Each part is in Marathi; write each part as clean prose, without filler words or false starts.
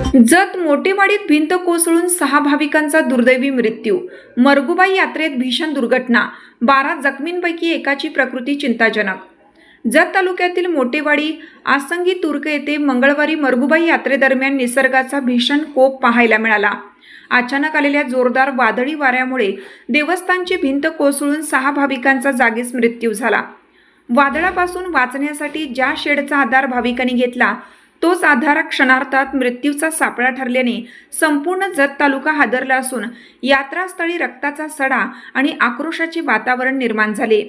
जत मोटेवाडीत भिंत कोसळून 6 भाविकांचा दुर्दैवी मृत्यू। मरगुबाई यात्रेत भीषण दुर्घटना, 12 जखमींपैकी एकाची प्रकृती चिंताजनक। जत तालुक्यातील मोटेवाडी आसंगी तुर्क येथे मंगळवारी मरगुबाई यात्रेदरम्यान निसर्गाचा भीषण कोप पाहायला मिळाला। अचानक आलेल्या जोरदार वादळी वाऱ्यामुळे देवस्थानची भिंत कोसळून 6 भाविकांचा जागीच मृत्यू झाला। वादळापासून वाचण्यासाठी ज्या शेडचा आधार भाविकांनी घेतला तोच आधार क्षणार्धात मृत्यूचा सापळा ठरल्याने संपूर्ण जत तालुका हादरला असून यात्रास्थळी रक्ताचा सडा आणि आक्रोशाचे वातावरण निर्माण झाले।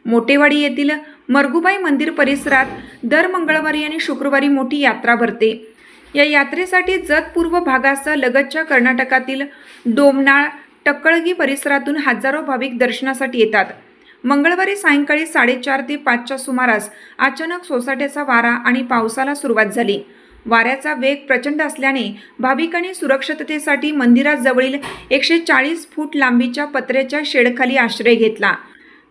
मोटेवाडी येथील मरगुबाई मंदिर परिसरात दर मंगळवारी आणि शुक्रवारी मोठी यात्रा भरते। या यात्रेसाठी जत पूर्व भागासह लगतच्या कर्नाटकातील डोमनाळ, टक्कळगी परिसरातून हजारो भाविक दर्शनासाठी येतात। मंगळवारी सायंकाळी 4:30 ते 5च्या सुमारास अचानक सोसाट्याचा वारा आणि पावसाला सुरुवात झाली। वाऱ्याचा वेग प्रचंड असल्याने भाविकांनी सुरक्षिततेसाठी मंदिराजवळील 140 फूट लांबीच्या पत्र्याच्या शेडखाली आश्रय घेतला।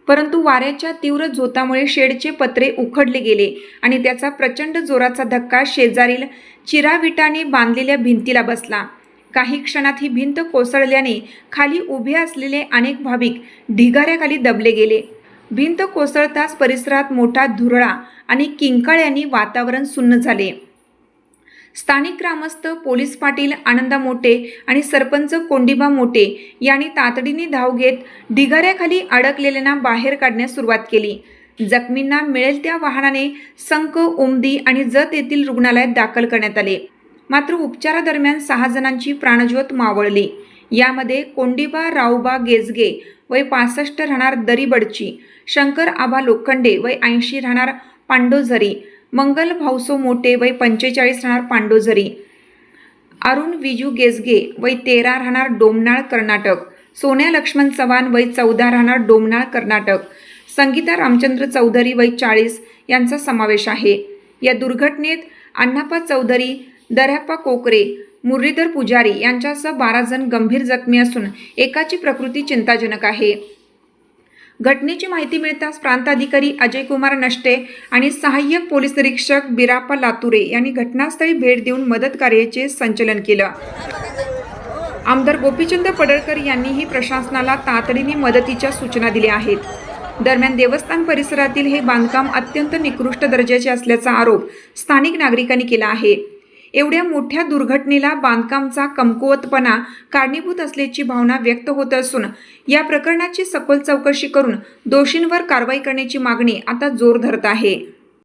परंतु वाऱ्याच्या तीव्र झोतामुळे शेडचे पत्रे उखडले गेले आणि त्याचा प्रचंड जोराचा धक्का शेजारील चिराविटाने बांधलेल्या भिंतीला बसला। काही क्षणात ही भिंत कोसळल्याने खाली उभे असलेले अनेक भाविक ढिगाऱ्याखाली दबले गेले। भिंत कोसळताच परिसरात मोठा धुरळा आणि किंकाळ्यांनी वातावरण सुन्न झाले। स्थानिक ग्रामस्थ, पोलीस पाटील आनंदा मोटे आणि सरपंच कोंडीबा मोटे यांनी तातडीने धाव घेत ढिगाऱ्याखाली अडकलेल्यांना बाहेर काढण्यास सुरुवात केली। जखमींना मिळेल त्या वाहनाने संक, उमदी आणि जत येथील रुग्णालयात दाखल करण्यात आले। मात्र उपचारादरम्यान 6 जणांची प्राणज्योत मावळली। यामध्ये कोंडीबा रावबा गेजगे वय 65 राहणार दरीबडची, शंकर आबा लोखंडे वय 80 राहणार पांडोझरी, मंगल भाऊसो मोटे वय 45 राहणार पांडोझरी, अरुण विजू गेजगे वय 13 राहणार डोमनाळ कर्नाटक, सोन्या लक्ष्मण चव्हाण वय 14 राहणार डोमनाळ कर्नाटक, संगीता रामचंद्र चौधरी वय 40 यांचा समावेश आहे। या दुर्घटनेत अण्णाप्पा चौधरी, दर्याप्पा कोकरे, मुरलीधर पुजारी यांच्यासह 12 जण गंभीर जखमी असून एकाची प्रकृती चिंताजनक आहे। घटनेची माहिती मिळताच प्रांताधिकारी अजय कुमार नष्टे आणि सहाय्यक पोलीस निरीक्षक बिराप्पा लातुरे यांनी घटनास्थळी भेट देऊन मदत कार्याचे संचालन केलं। आमदार गोपीचंद पडळकर यांनीही प्रशासनाला तातडीने मदतीच्या सूचना दिल्या आहेत। दरम्यान देवस्थान परिसरातील हे बांधकाम अत्यंत निकृष्ट दर्जाचे असल्याचा आरोप स्थानिक नागरिकांनी केला आहे। एवढ्या मोठ्या दुर्घटनेला बांधकामचा कमकुवतपणा कारणीभूत असल्याची भावना व्यक्त होत असून या प्रकरणाची सखोल चौकशी करून दोषींवर कारवाई करण्याची मागणी आता जोर धरत आहे।